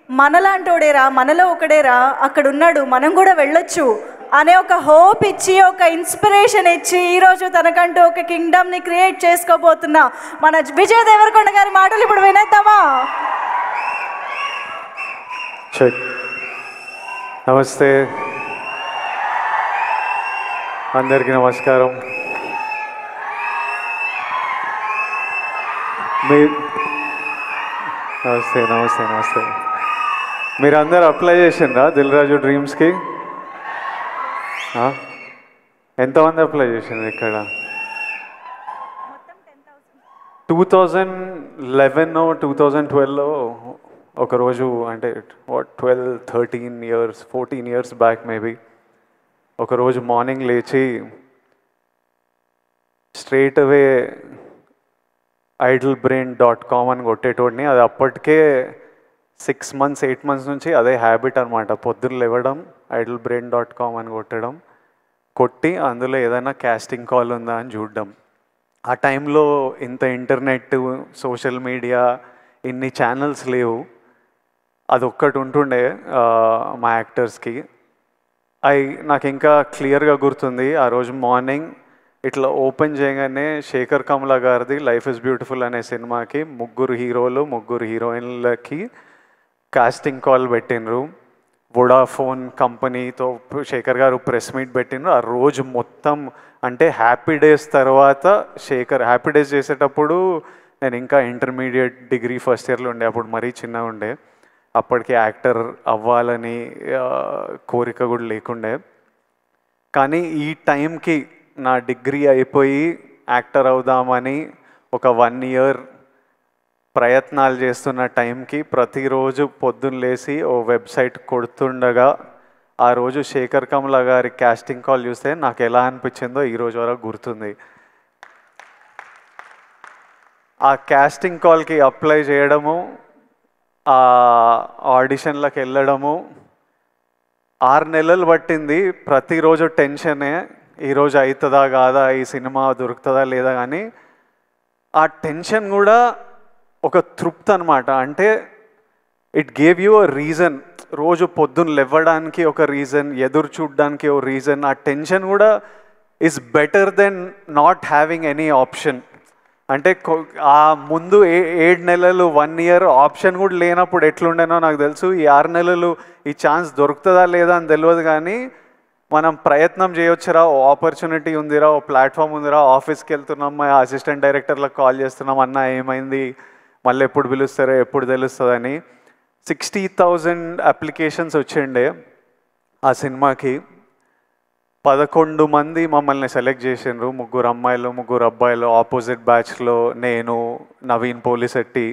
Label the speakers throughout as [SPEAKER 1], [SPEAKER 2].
[SPEAKER 1] మనలాంటోడేరా, మనలో ఒకడేరా అక్కడున్నాడు, మనం కూడా వెళ్ళొచ్చు అనే ఒక హోప్ ఇచ్చి, ఒక ఇన్స్పిరేషన్ ఇచ్చి ఈరోజు తనకంటూ ఒక కింగ్డమ్ని క్రియేట్ చేసుకోబోతున్నా మన విజయ్ దేవరకొండ గారి మాటలు ఇప్పుడు వినేద్దామా?
[SPEAKER 2] నమస్తే, అందరికీ నమస్కారం. నమస్తే నమస్తే నమస్తే. మీరు అందరు అప్లై చేసిండ్రా దిల్ రాజు డ్రీమ్స్కి? ఎంతమంది అప్లై చేసిండ్రు ఇక్కడ? 2011 2012లో ఒకరోజు, అంటే 13 ఇయర్స్ 14 ఇయర్స్ బ్యాక్ మేబీ, ఒకరోజు మార్నింగ్ లేచి స్ట్రైట్ అవే idlebrain.com అని కొట్టేటోడిని. అది అప్పటికే 6 months 8 months నుంచి అదే హ్యాబిట్ అనమాట. పొద్దున్న లేవడం, idlebrain.com అని కొట్టి అందులో ఏదైనా కాస్టింగ్ కాల్ ఉందా అని చూడడం. ఆ టైంలో ఇంత ఇంటర్నెట్, సోషల్ మీడియా, ఇన్ని ఛానల్స్ లేవు. అది ఒక్కటి ఉంటుండే మా యాక్టర్స్కి. నాకు ఇంకా క్లియర్గా గుర్తుంది, ఆ రోజు మార్నింగ్ ఇట్లా ఓపెన్ చేయగానే శేఖర్ కమల గారిది లైఫ్ ఇస్ బ్యూటిఫుల్ అనే సినిమాకి 3 హీరోలు 3 హీరోయిన్లకి కాస్టింగ్ కాల్ పెట్టినరు. వొడాఫోన్ కంపెనీతో శేఖర్ గారు ప్రెస్ మీట్ పెట్టినరు. ఆ రోజు మొత్తం, అంటే హ్యాపీ డేస్ తర్వాత శేఖర్ హ్యాపీ డేస్ చేసేటప్పుడు నేను ఇంకా ఇంటర్మీడియట్ డిగ్రీ ఫస్ట్ ఇయర్లో ఉండే, అప్పుడు మరీ చిన్నగా ఉండే. అప్పటికి యాక్టర్ అవ్వాలని కోరిక కూడా లేకుండే. కానీ ఈ టైంకి నా డిగ్రీ అయిపోయి యాక్టర్ అవుదామని ఒక 1 year ప్రయత్నాలు చేస్తున్న టైంకి ప్రతిరోజు పొద్దున్న లేసి ఓ వెబ్సైట్ కొడుతుండగా ఆ రోజు శేఖర్ కమల గారి కాస్టింగ్ కాల్ చూస్తే నాకు ఎలా అనిపించిందో ఈరోజు వరకు గుర్తుంది. ఆ కాస్టింగ్ కాల్కి అప్లై చేయడము, ఆ ఆడిషన్లకు వెళ్ళడము 6 నెలలు పట్టింది. ప్రతిరోజు టెన్షనే, ఈరోజు అవుతుందా కాదా, ఈ సినిమా దొరుకుతుందా లేదా. కానీ ఆ టెన్షన్ కూడా ఒక తృప్తి అనమాట. అంటే it gave you a reason. రోజు పొద్దున్న లేవడానికి ఒక రీజన్, ఎదురు చూడడానికి ఒక రీజన్. ఆ టెన్షన్ కూడా is better than not having any option. అంటే ఆ ముందు 7 నెలలు 1 year ఆప్షన్ కూడా లేనప్పుడు ఎట్లుండేనో నాకు తెలుసు. ఈ 6 నెలలు ఈ ఛాన్స్ దొరుకుతుందా లేదా అని తెలియదు, కానీ మనం ప్రయత్నం చేయొచ్చురా, ఓ ఆపర్చునిటీ ఉందిరా, ఓ ప్లాట్ఫామ్ ఉందిరా, ఆఫీస్కి వెళ్తున్నాం, అసిస్టెంట్ డైరెక్టర్లకు కాల్ చేస్తున్నాం, అన్న ఏమైంది, మళ్ళీ ఎప్పుడు పిలుస్తారో ఎప్పుడు తెలుస్తుందని. 60,000 అప్లికేషన్స్ వచ్చిండే ఆ సినిమాకి. 11 మంది మమ్మల్ని సెలెక్ట్ చేసిండ్రు. 3 అమ్మాయిలు 3 అబ్బాయిలు. ఆపోజిట్ బ్యాచ్లో నేను, నవీన్ పోలిశెట్టి,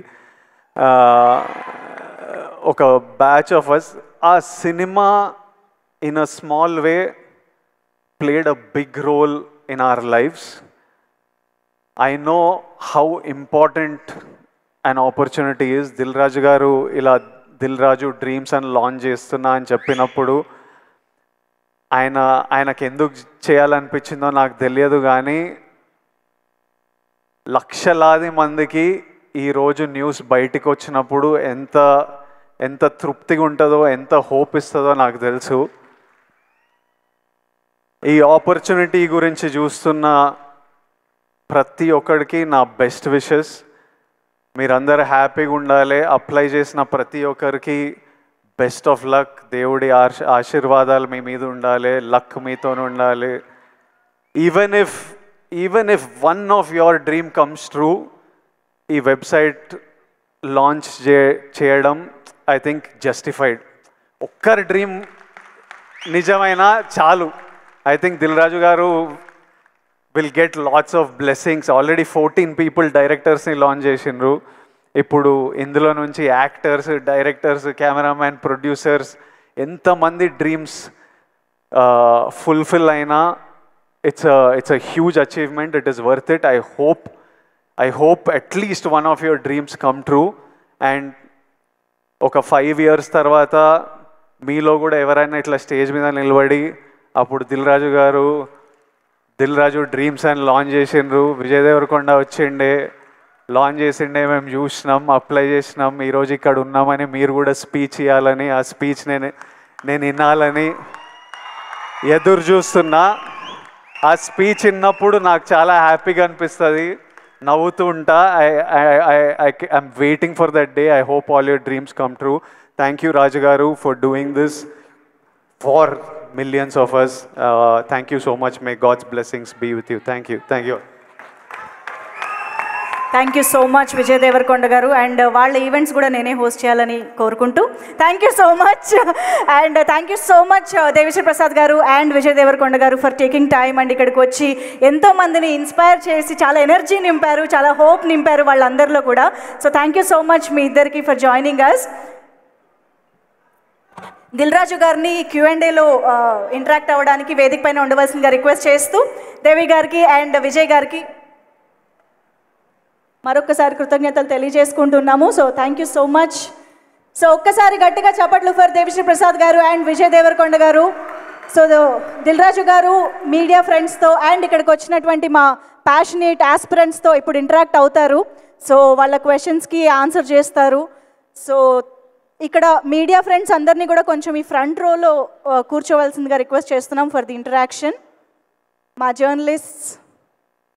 [SPEAKER 2] ఒక బ్యాచ్ ఆఫ్ అస్. ఆ cinema in a small way played a big role in our lives. I know how important an opportunity is. Dil Raju garu ila Dil Raju Dreams and launch chestunna ani cheppinappudu ఆయనకి ఎందుకు చేయాలనిపించిందో నాకు తెలియదు, కానీ లక్షలాది మందికి ఈరోజు news బయటికి వచ్చినప్పుడు ఎంత తృప్తిగా ఉంటుందో, ఎంత హోప్ ఇస్తుందో నాకు తెలుసు. ఈ ఆపర్చునిటీ గురించి చూస్తున్న ప్రతి ఒక్కడికి నా బెస్ట్ విషెస్. మీరందరూ హ్యాపీగా ఉండాలి. అప్లై చేసిన ప్రతి ఒక్కరికి బెస్ట్ ఆఫ్ లక్. దేవుడి ఆశీర్వాదాలు మీ మీద ఉండాలి, లక్ మీతో ఉండాలి. Even if one of your dream comes true, ఈ వెబ్సైట్ లాంచ్ చేయడం ఐ థింక్ జస్టిఫైడ్. ఒక్కరి డ్రీమ్ నిజమైనా చాలు. I think Dil Raju garu will get lots of blessings. Already 14 people directors ni launch చేసిండ్రు. ఇప్పుడు ఇందులో నుంచి యాక్టర్స్, డైరెక్టర్స్, కెమెరామ్యాన్, ప్రొడ్యూసర్స్ ఎంతమంది డ్రీమ్స్ ఫుల్ఫిల్ అయినా it's a huge achievement. It is worth it. I hope at least one of your dreams come true. And ఒక 5 years తర్వాత మీలో కూడా ఎవరైనా ఇట్లా స్టేజ్ మీద నిలబడి అప్పుడు దిల్ రాజు గారు దిల్ రాజు డ్రీమ్స్ అని లాంచ్ చేసిండ్రు, విజయ్ దేవరకొండ వచ్చిండే, లాంచ్ చేసిండే, మేము చూసినాం, అప్లై చేసినాం, ఈరోజు ఇక్కడ ఉన్నామని మీరు కూడా స్పీచ్ ఇవ్వాలని, ఆ స్పీచ్ నేను వినాలని ఎదురు చూస్తున్నా. ఆ స్పీచ్ విన్నప్పుడు నాకు చాలా హ్యాపీగా అనిపిస్తుంది, నవ్వుతూ ఉంటా. I'm waiting for that day. I hope all your dreams come true. Thank you రాజు గారు for doing this for millions of us. Thank you so much. May God's blessings be with you. Thank you. Thank you.
[SPEAKER 1] Thank you so much Vijay Devarakonda గారు. And వాళ్ళ events కూడా నేనే host చేయాలని కోరుకుంటూ thank you so much. And thank you so much Devi Sri Prasad గారు and Vijay Devarakonda గారు for taking time and ఇక్కడికి వచ్చి ఎంతోమందిని ఇన్స్పైర్ చేసి చాలా ఎనర్జీ నింపారు, చాలా హోప్ నింపారు వాళ్ళందరిలో కూడా. So thank you so much మీ ఇద్దరికి ఫర్ జాయినింగ్ అస్. దిల్రాజు గారిని Q&Aలో ఇంటరాక్ట్ అవ్వడానికి వేదిక పైన ఉండవలసిందిగా రిక్వెస్ట్ చేస్తూ దేవి గారికి అండ్ విజయ్ గారికి మరొకసారి కృతజ్ఞతలు తెలియజేసుకుంటున్నాము. So thank you so much. So ఒక్కసారి గట్టిగా చప్పట్లు ఫర్ దేవిశ్రీ ప్రసాద్ గారు అండ్ విజయ్ దేవరకొండ గారు. సో దిల్రాజు గారు మీడియా ఫ్రెండ్స్తో అండ్ ఇక్కడికి వచ్చినటువంటి మా ప్యాషనేట్ ఆస్పిరెంట్స్తో ఇప్పుడు ఇంటరాక్ట్ అవుతారు. సో వాళ్ళ క్వశ్చన్స్కి ఆన్సర్ చేస్తారు. సో ఇక్కడ మీడియా ఫ్రెండ్స్ అందరినీ కూడా కొంచెం ఈ ఫ్రంట్ రోలో కూర్చోవలసిందిగా రిక్వెస్ట్ చేస్తున్నాం ఫర్ ది ఇంటరాక్షన్. మా జర్నలిస్ట్స్